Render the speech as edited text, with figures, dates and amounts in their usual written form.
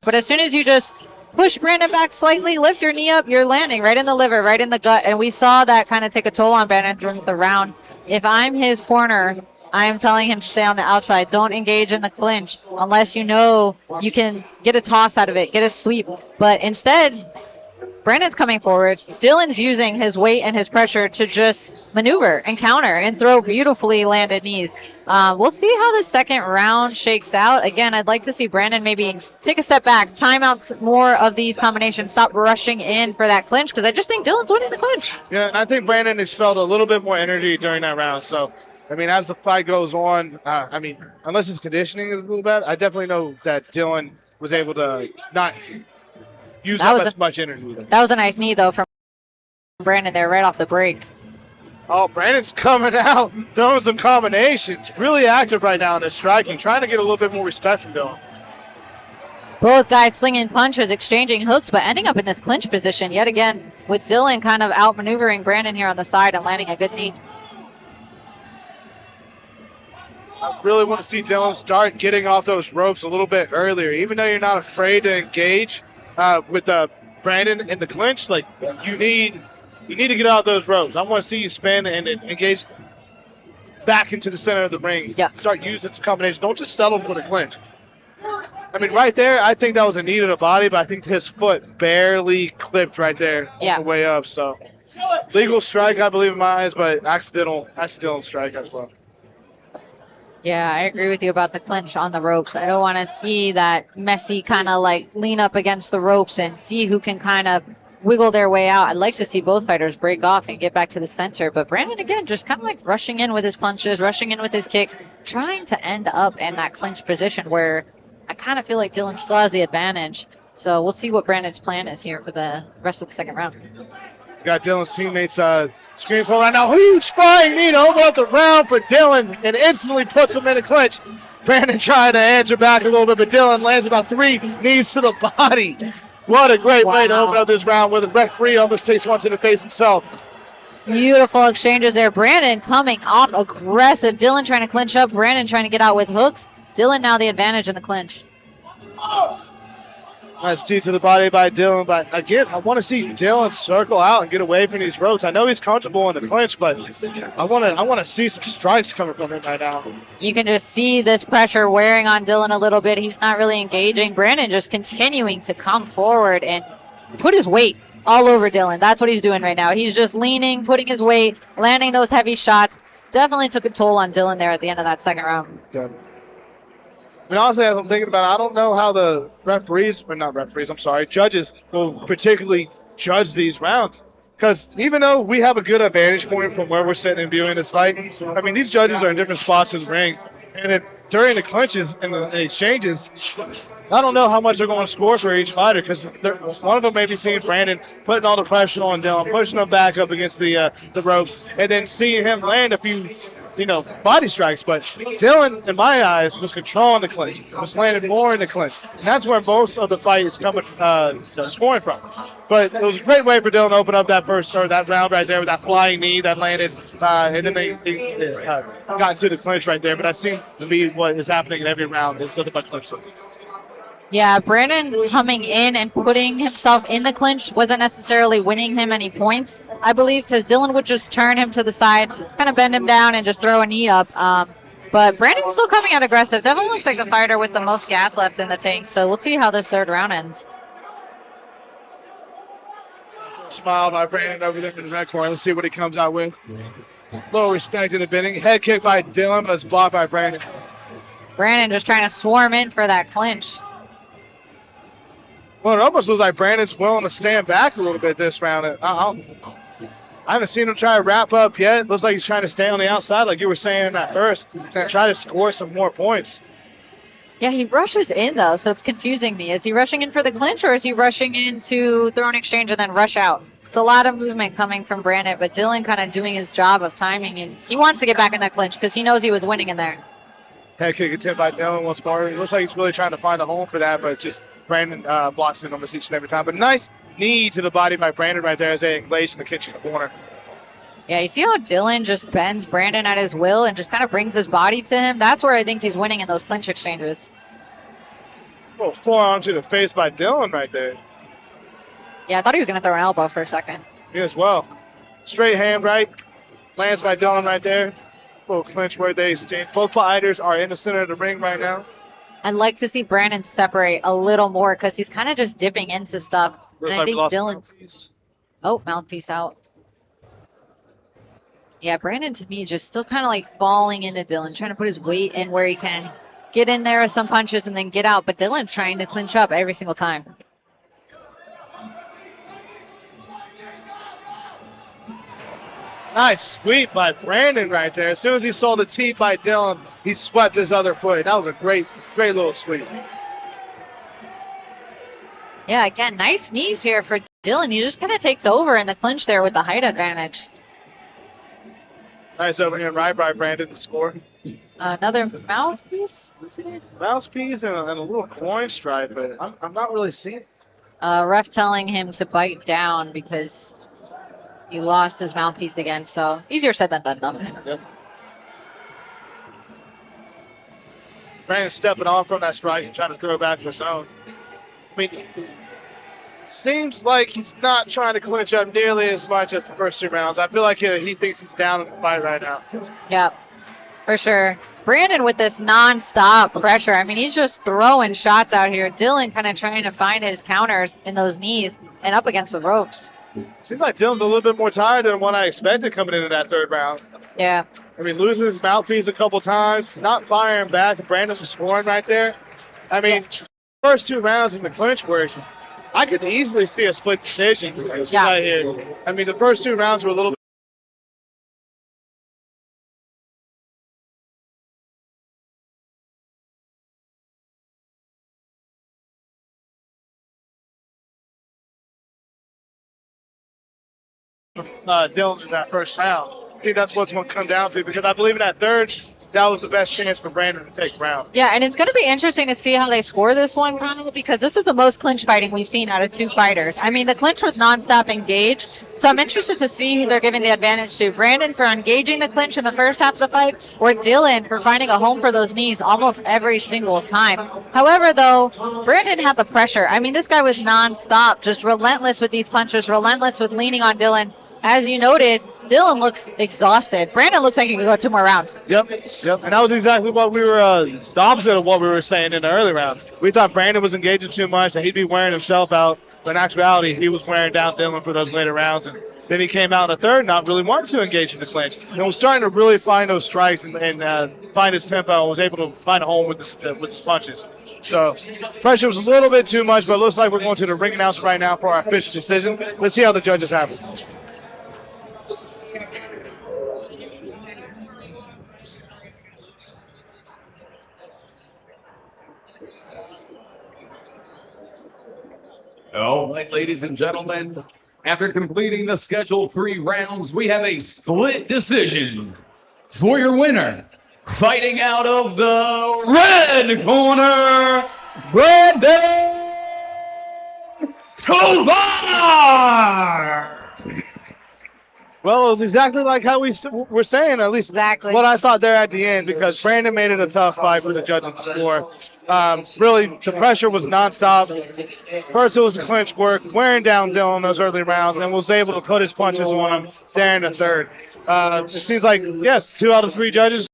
But as soon as you just push Brandon back slightly, lift your knee up, you're landing right in the liver, right in the gut. And we saw that kind of take a toll on Brandon throughout the round. If I'm his corner, I'm telling him to stay on the outside. Don't engage in the clinch unless you know you can get a toss out of it, get a sweep. But instead, Brandon's coming forward. Dylan's using his weight and his pressure to just maneuver and counter and throw beautifully landed knees. We'll see how the second round shakes out. Again, I'd like to see Brandon maybe take a step back, time out more of these combinations, stop rushing in for that clinch, because I just think Dylan's winning the clinch. Yeah, and I think Brandon expelled a little bit more energy during that round. So, I mean, as the fight goes on, I mean, unless his conditioning is a little bad, I definitely know that Dylan was able to not use up as much energy. That was a nice knee, though, from Brandon there right off the break. Oh, Brandon's coming out, throwing some combinations. Really active right now in his striking, trying to get a little bit more respect from Dylan. Both guys slinging punches, exchanging hooks, but ending up in this clinch position yet again with Dylan kind of outmaneuvering Brandon here on the side and landing a good knee. I really want to see Dylan start getting off those ropes a little bit earlier. Even though you're not afraid to engage with Brandon in the clinch, like you need to get out those ropes. I want to see you spin and engage back into the center of the ring. Yeah. Start using some combinations. Don't just settle for the clinch. I mean, right there, I think that was a knee to the body, but I think his foot barely clipped right there on the way up. So legal strike, I believe in my eyes, but accidental strike as well. Yeah, I agree with you about the clinch on the ropes. I don't want to see that messy kind of like lean up against the ropes and see who can kind of wiggle their way out. I'd like to see both fighters break off and get back to the center. But Brandon, again, just kind of like rushing in with his punches, rushing in with his kicks, trying to end up in that clinch position where I kind of feel like Dylan still has the advantage. So we'll see what Brandon's plan is here for the rest of the second round. Got Dylan's teammates screaming for right now. Huge flying knee to open up the round for Dylan and instantly puts him in a clinch. Brandon trying to answer back a little bit, but Dylan lands about 3 knees to the body. What a great way to open up this round where the referee almost takes one to the face himself. Beautiful exchanges there. Brandon coming off aggressive. Dylan trying to clinch up. Brandon trying to get out with hooks. Dylan now the advantage in the clinch. Nice knee to the body by Dylan, but again, I want to see Dylan circle out and get away from these ropes. I know he's comfortable in the clinch, but I want to see some strikes coming from him right now. You can just see this pressure wearing on Dylan a little bit. He's not really engaging. Brandon just continuing to come forward and put his weight all over Dylan. That's what he's doing right now. He's just leaning, putting his weight, landing those heavy shots. Definitely took a toll on Dylan there at the end of that second round. Yeah. I mean, honestly, as I'm thinking about it, I don't know how the judges will particularly judge these rounds. Because even though we have a good advantage point from where we're sitting and viewing this fight, I mean, these judges are in different spots in the ring. And during the clinches and the exchanges, I don't know how much they're going to score for each fighter, because one of them may be seeing Brandon putting all the pressure on Dylan, pushing him back up against the ropes, and then seeing him land a few body strikes. But Dylan, in my eyes, was controlling the clinch, was landing more in the clinch. And that's where most of the fight is coming, scoring from. But it was a great way for Dylan to open up that that round right there with that flying knee that landed, and then they got into the clinch right there. But that seems to be what is happening in every round. It's nothing but clinch. Yeah, Brandon coming in and putting himself in the clinch wasn't necessarily winning him any points, I believe, because Dylan would just turn him to the side, kind of bend him down, and just throw a knee up. But Brandon's still coming out aggressive. Definitely looks like the fighter with the most gas left in the tank. So we'll see how this third round ends. Smile by Brandon over there in the red corner. Let's see what he comes out with. A little respect in the bending. Head kick by Dylan, but it's blocked by Brandon. Brandon just trying to swarm in for that clinch. Well, it almost looks like Brandon's willing to stand back a little bit this round. I haven't seen him try to wrap up yet. Looks like he's trying to stay on the outside, like you were saying at first, and try to score some more points. Yeah, he rushes in, though, so it's confusing me. Is he rushing in for the clinch, or is he rushing in to throw an exchange and then rush out? It's a lot of movement coming from Brandon, but Dylan kind of doing his job of timing, and he wants to get back in that clinch because he knows he was winning in there. Head kick attempt by Dylan once more. It looks like he's really trying to find a home for that, but just Brandon blocks it almost each and every time. But nice knee to the body by Brandon right there as they engage in the kitchen corner. Yeah, you see how Dylan just bends Brandon at his will and just kind of brings his body to him? That's where I think he's winning in those clinch exchanges. Little forearm to the face by Dylan right there. Yeah, I thought he was going to throw an elbow for a second. Me as well. Straight hand right. Lands by Dylan right there. Little clinch where they exchange. Both fighters are in the center of the ring right now. I'd like to see Brandon separate a little more because he's kind of just dipping into stuff. Looks And I like we think lost Dylan's. mouthpiece. Oh, mouthpiece out. Yeah, Brandon to me just still kind of like falling into Dylan, trying to put his weight in where he can. Get in there with some punches and then get out. But Dylan trying to clinch up every single time. Nice sweep by Brandon right there. As soon as he saw the tee by Dylan, he swept his other foot. That was a great little sweep. Yeah, again, nice knees here for Dylan. He just kind of takes over in the clinch there with the height advantage. Nice over here right by Brandon to score. Another mouthpiece? Mouthpiece and a little coin stripe, but I'm not really seeing it. Ref telling him to bite down because he lost his mouthpiece again. So easier said than done, though. Yep. Brandon stepping off from that strike and trying to throw back his own. I mean, seems like he's not trying to clinch up nearly as much as the first 2 rounds. I feel like he thinks he's down in the fight right now. Yep, for sure. Brandon with this non-stop pressure. I mean, he's just throwing shots out here. Dylan kind of trying to find his counters in those knees and up against the ropes. Seems like Dylan's a little bit more tired than what I expected coming into that 3rd round. Yeah. I mean, losing his mouthpiece a couple times, not firing back. Brandon was scoring right there. I mean, first 2 rounds in the clinch work, I could easily see a split decision right here. I mean, the first 2 rounds were a little bit. Dylan in that first round. I think that's what's going to come down to because I believe in that 3rd, that was the best chance for Brandon to take round. Yeah, and it's going to be interesting to see how they score this one, Ronald, because this is the most clinch fighting we've seen out of 2 fighters. I mean, the clinch was nonstop engaged, so I'm interested to see who they're giving the advantage to. Brandon for engaging the clinch in the first half of the fight, or Dylan for finding a home for those knees almost every single time. However, though, Brandon had the pressure. I mean, this guy was nonstop, just relentless with these punches, relentless with leaning on Dylan. As you noted, Dylan looks exhausted. Brandon looks like he could go 2 more rounds. Yep. And that was exactly what we were, the opposite of what we were saying in the early rounds. We thought Brandon was engaging too much, and he'd be wearing himself out. But in actuality, he was wearing down Dylan for those later rounds. And then he came out in the 3rd, not really wanting to engage in the clinch. And was starting to really find those strikes and find his tempo and was able to find a home with the punches. So pressure was a little bit too much, but it looks like we're going to the ring announcer right now for our official decision. Let's see how the judges have it. All right, ladies and gentlemen, after completing the scheduled 3 rounds, we have a split decision for your winner. Fighting out of the red corner, Brandon Tovar! Well, it was exactly like how we were saying, at least Exactly. what I thought there at the end, because Brandon made it a tough fight for the judges to score. Really, the pressure was nonstop. First, it was the clinch work, wearing down Dylan those early rounds, and was able to put his punches on him there in the 3rd. It seems like, yes, 2 out of 3 judges